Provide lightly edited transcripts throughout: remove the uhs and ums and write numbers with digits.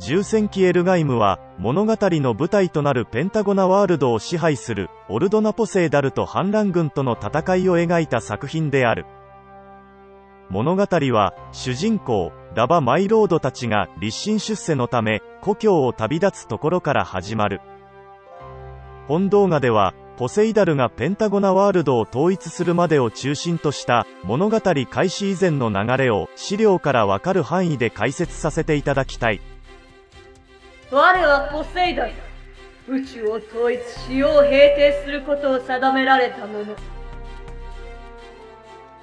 重戦記エルガイムは、物語の舞台となるペンタゴナワールドを支配する、オルドナポセイダルと反乱軍との戦いを描いた作品である。物語は、主人公、ダバ・マイロードたちが立身出世のため、故郷を旅立つところから始まる。本動画では、ポセイダルがペンタゴナワールドを統一するまでを中心とした物語開始以前の流れを資料からわかる範囲で解説させていただきたい。我はポセイダル。宇宙を統一しよう平定することを定められたもの。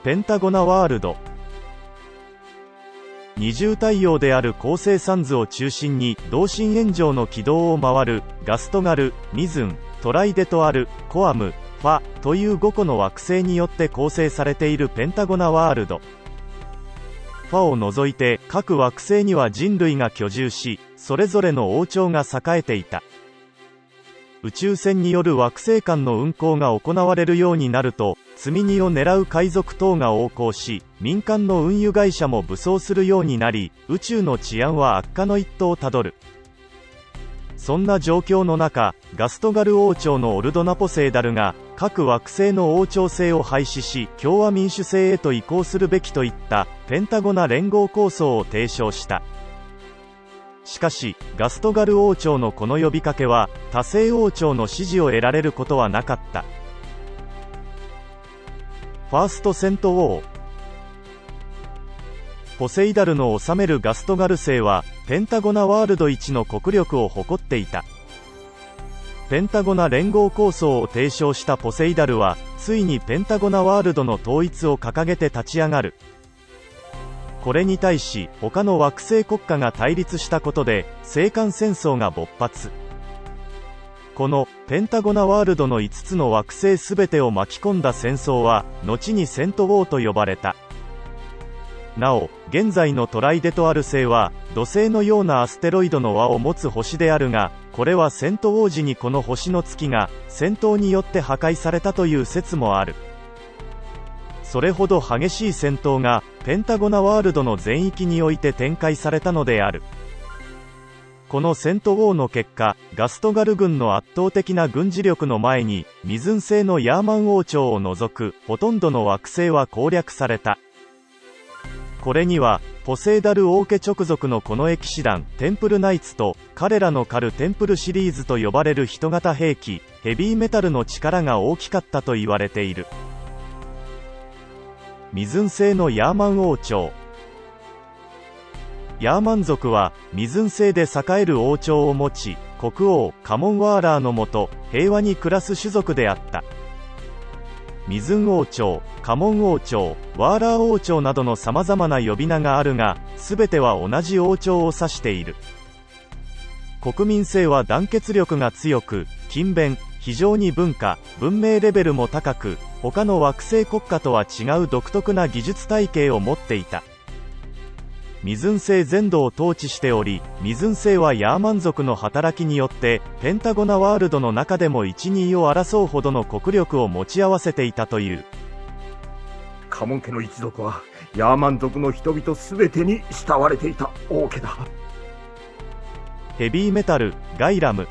ペンタゴナワールド。二重太陽である恒星サンズを中心に同心円状の軌道を回るガストガル、ミズン、トライデトアル、コアム、ファという5個の惑星によって構成されているペンタゴナワールド。ファを除いて各惑星には人類が居住し、それぞれの王朝が栄えていた。宇宙船による惑星間の運航が行われるようになると、積み荷を狙う海賊等が横行し、民間の運輸会社も武装するようになり、宇宙の治安は悪化の一途をたどる。そんな状況の中、ガストガル王朝のオルドナポセイダルが、各惑星の王朝制を廃止し、共和民主制へと移行するべきといった、ペンタゴナ連合構想を提唱した。しかし、ガストガル王朝のこの呼びかけは、他星王朝の支持を得られることはなかった。ファーストセントウォー。ポセイダルの治めるガストガル星は、ペンタゴナワールド一の国力を誇っていた。ペンタゴナ連合構想を提唱したポセイダルは、ついにペンタゴナワールドの統一を掲げて立ち上がる。これに対し、他の惑星国家が対立したことで、星間戦争が勃発。このペンタゴナワールドの5つの惑星すべてを巻き込んだ戦争は、後にセントウォーと呼ばれた。なお、現在のトライデトアル星は、土星のようなアステロイドの輪を持つ星であるが、これはセントウォー時にこの星の月が、戦闘によって破壊されたという説もある。それほど激しい戦闘が、ペンタゴナワールドの全域において展開されたのである。このセントウォーの結果、ガストガル軍の圧倒的な軍事力の前に、ミズン星のヤーマン王朝を除く、ほとんどの惑星は攻略された。これには、ポセイダル王家直属のこの騎士団、テンプルナイツと、彼らの狩るテンプルシリーズと呼ばれる人型兵器、ヘビーメタルの力が大きかったと言われている。ミズン星のヤーマン王朝。ヤーマン族は、ミズン星で栄える王朝を持ち、国王、カモンワーラーのもと、平和に暮らす種族であった。ミズン王朝、カモン王朝、ワーラー王朝などの様々な呼び名があるが、すべては同じ王朝を指している。国民性は団結力が強く、勤勉、非常に文明レベルも高く、他の惑星国家とは違う独特な技術体系を持っていた。ミズン星全土を統治しており、ミズン星はヤーマン族の働きによって、ペンタゴナワールドの中でも一、二位を争うほどの国力を持ち合わせていたという。カモン家の一族は、ヤーマン族の人々すべてに慕われていた王家だ。ヘビーメタル、ガイラム。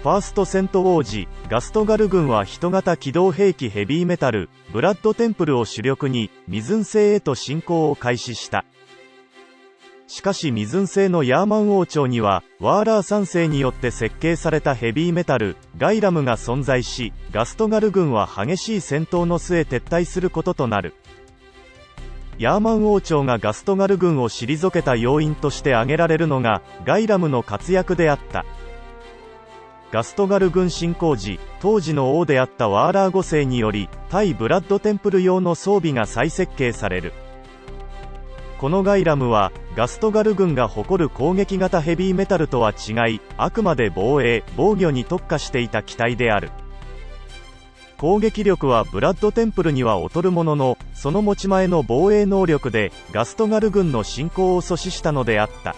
ファーストセントウォー時、ガストガル軍は人型機動兵器ヘビーメタル、ブラッドテンプルを主力に、ミズン星へと侵攻を開始した。しかしミズン星のヤーマン王朝には、ワーラー3世によって設計されたヘビーメタル、ガイラムが存在し、ガストガル軍は激しい戦闘の末撤退することとなる。ヤーマン王朝がガストガル軍を退けた要因として挙げられるのが、ガイラムの活躍であった。ガストガル軍侵攻時、当時の王であったワーラー5世により、対ブラッドテンプル用の装備が再設計される。このガイラムは、ガストガル軍が誇る攻撃型ヘビーメタルとは違い、あくまで防御に特化していた機体である。攻撃力はブラッドテンプルには劣るものの、その持ち前の防衛能力で、ガストガル軍の侵攻を阻止したのであった。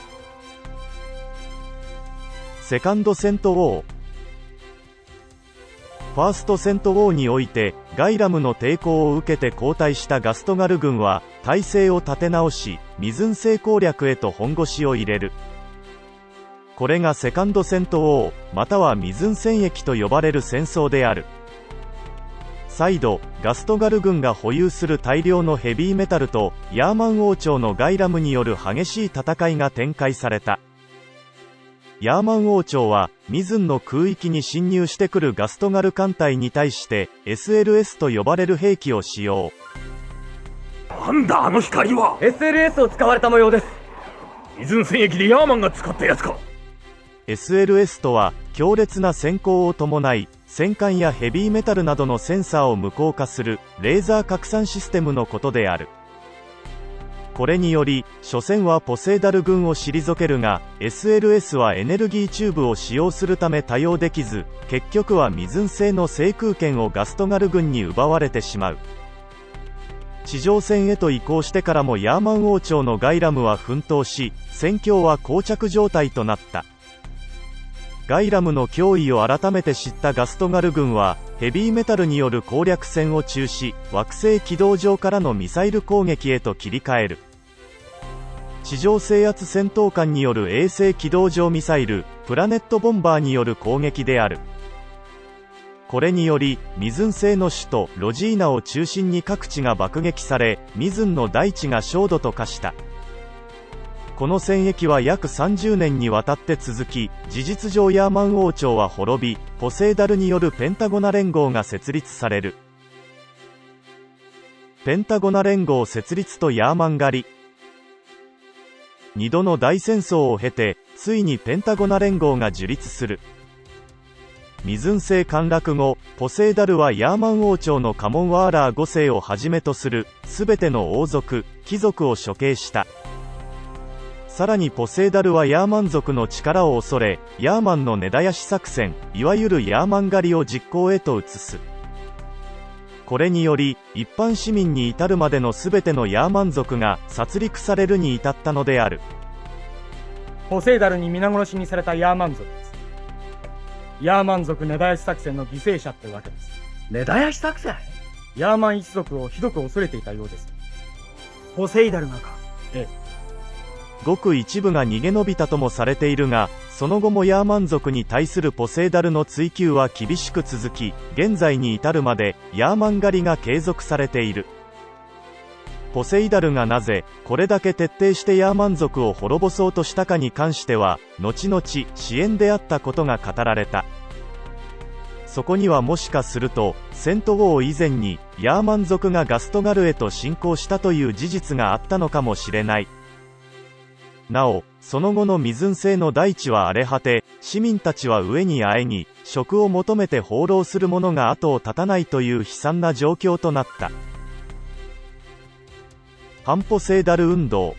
セカンドセントウォー。ファーストセントウォーにおいて、ガイラムの抵抗を受けて後退したガストガル軍は、体制を立て直し、未曾星攻略へと本腰を入れる。これがセカンドセントウォー、または未曾戦役と呼ばれる戦争である。再度、ガストガル軍が保有する大量のヘビーメタルとヤーマン王朝のガイラムによる激しい戦いが展開された。ヤーマン王朝はミズンの空域に侵入してくるガストガル艦隊に対して SLS と呼ばれる兵器を使用。なんだあの光は。 SLS を使われた模様です。未曾戦役でヤーマンが使ったやつか。 SLS とは強烈な閃光を伴い、戦艦やヘビーメタルなどのセンサーを無効化するレーザー拡散システムのことである。これにより初戦はポセイダル軍を退けるが、 SLS はエネルギーチューブを使用するため多用できず、結局は未曾星の制空権をガストガル軍に奪われてしまう。地上戦へと移行してからもヤーマン王朝のガイラムは奮闘し、戦況は膠着状態となった。ガイラムの脅威を改めて知ったガストガル軍はヘビーメタルによる攻略戦を中止、惑星軌道上からのミサイル攻撃へと切り替える。地上制圧戦闘艦による衛星軌道上ミサイルプラネットボンバーによる攻撃である。これにより未曾星の首都ロジーナを中心に各地が爆撃され、未曾の大地が焦土と化した。この戦役は約30年にわたって続き、事実上ヤーマン王朝は滅び、ポセイダルによるペンタゴナ連合が設立される。ペンタゴナ連合設立とヤーマン狩り。2度の大戦争を経て、ついにペンタゴナ連合が樹立する。未曾星陥落後、ポセイダルはヤーマン王朝のカモンワーラー5世をはじめとするすべての王族、貴族を処刑した。さらにポセイダルはヤーマン族の力を恐れ、ヤーマンの根絶やし作戦、いわゆるヤーマン狩りを実行へと移す。これにより一般市民に至るまでのすべてのヤーマン族が殺戮されるに至ったのである。ポセイダルに皆殺しにされたヤーマン族です。ヤーマン族根絶やし作戦の犠牲者ってわけです。根絶やし作戦？ヤーマン一族をひどく恐れていたようです。ポセイダルがか。ええ。ごく一部が逃げ延びたともされているが、その後もヤーマン族に対するポセイダルの追及は厳しく続き、現在に至るまでヤーマン狩りが継続されている。ポセイダルがなぜこれだけ徹底してヤーマン族を滅ぼそうとしたかに関しては、後々支援であったことが語られた。そこにはもしかするとセントウォー以前にヤーマン族がガストガルへと侵攻したという事実があったのかもしれない。なお、その後の未曾星の大地は荒れ果て、市民たちは飢えにあえぎ、食を求めて放浪する者が後を絶たないという悲惨な状況となった。反ポセイダル運動。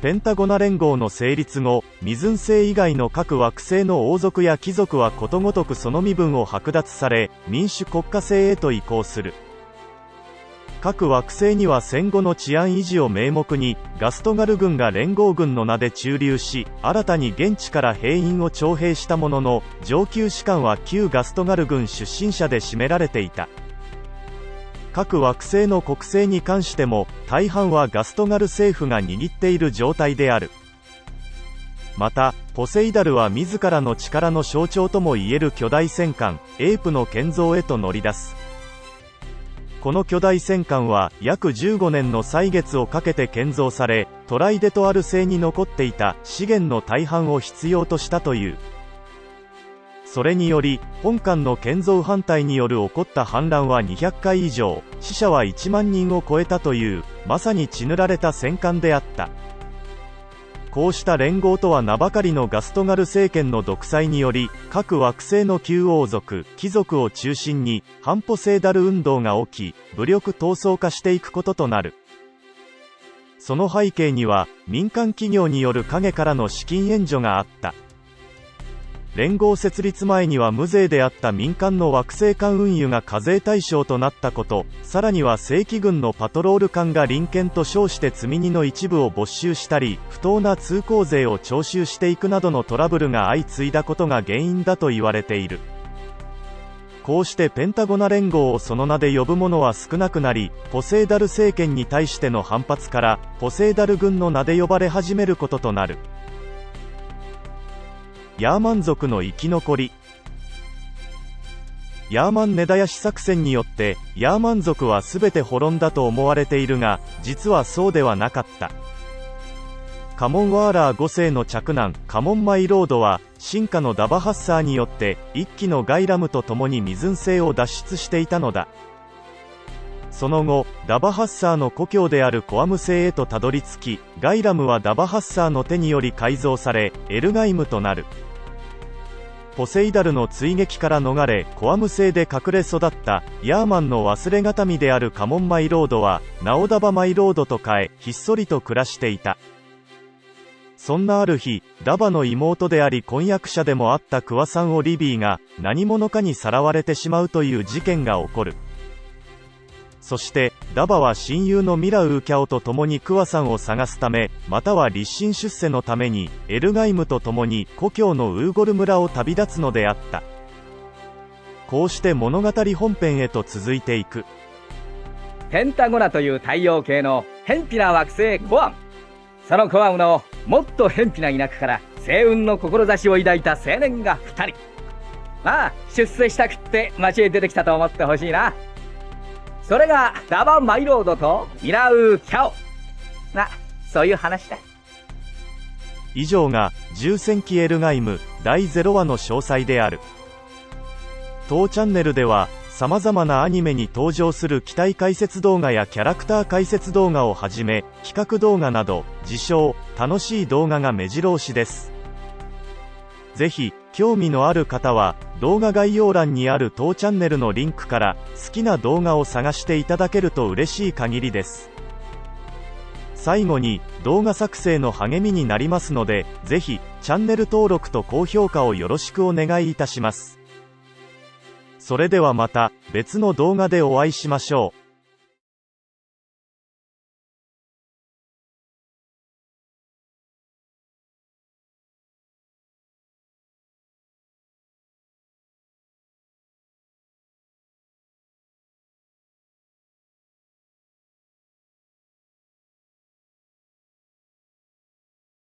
ペンタゴナ連合の成立後、未曾星以外の各惑星の王族や貴族はことごとくその身分を剥奪され、民主国家制へと移行する。各惑星には戦後の治安維持を名目にガストガル軍が連合軍の名で駐留し、新たに現地から兵員を徴兵したものの、上級士官は旧ガストガル軍出身者で占められていた。各惑星の国政に関しても大半はガストガル政府が握っている状態である。またポセイダルは自らの力の象徴ともいえる巨大戦艦エープの建造へと乗り出す。この巨大戦艦は約15年の歳月をかけて建造され、トライデトアル星に残っていた資源の大半を必要としたという。それにより本艦の建造反対による起こった反乱は200回以上、死者は1万人を超えたという、まさに血塗られた戦艦であった。こうした連合とは名ばかりのガストガル政権の独裁により、各惑星の旧王族、貴族を中心に反ポセイダル運動が起き、武力闘争化していくこととなる。その背景には民間企業による陰からの資金援助があった。連合設立前には無税であった民間の惑星間運輸が課税対象となったこと、さらには正規軍のパトロール艦が臨権と称して積み荷の一部を没収したり、不当な通行税を徴収していくなどのトラブルが相次いだことが原因だと言われている。こうしてペンタゴナ連合をその名で呼ぶ者は少なくなり、ポセイダル政権に対しての反発からポセイダル軍の名で呼ばれ始めることとなる。ヤーマン族の生き残り。ヤーマン根絶やし作戦によってヤーマン族は全て滅んだと思われているが、実はそうではなかった。カモンワーラー5世の嫡男カモンマイロードは進化のダバハッサーによって一機のガイラムと共に未寸星を脱出していたのだ。その後ダバハッサーの故郷であるコアム星へとたどり着き、ガイラムはダバハッサーの手により改造されエルガイムとなる。ポセイダルの追撃から逃れコアム星で隠れ育ったヤーマンの忘れがたみであるカモンマイロードは名をダバマイロードと変えひっそりと暮らしていた。そんなある日、ダバの妹であり婚約者でもあったクワさんをリビーが何者かにさらわれてしまうという事件が起こる。そしてダバは親友のミラウーキャオと共にクワさんを探すため、または立身出世のためにエルガイムと共に故郷のウーゴル村を旅立つのであった。こうして物語本編へと続いていく。ペンタゴナという太陽系の偏僻な惑星コアム。そのコアムのもっと偏僻な田舎から星雲の志を抱いた青年が2人。まあ出世したくって町へ出てきたと思ってほしいな。それがダバマイロードとミラウーキャオ。そういう話だ。以上が10世紀エルガイム第0話の詳細である。当チャンネルでは様々なアニメに登場する機体解説動画やキャラクター解説動画をはじめ、企画動画など自称楽しい動画が目白押しです。ぜひ興味のある方は動画概要欄にある当チャンネルのリンクから好きな動画を探していただけると嬉しい限りです。最後に動画作成の励みになりますので、ぜひチャンネル登録と高評価をよろしくお願いいたします。それではまた別の動画でお会いしましょう。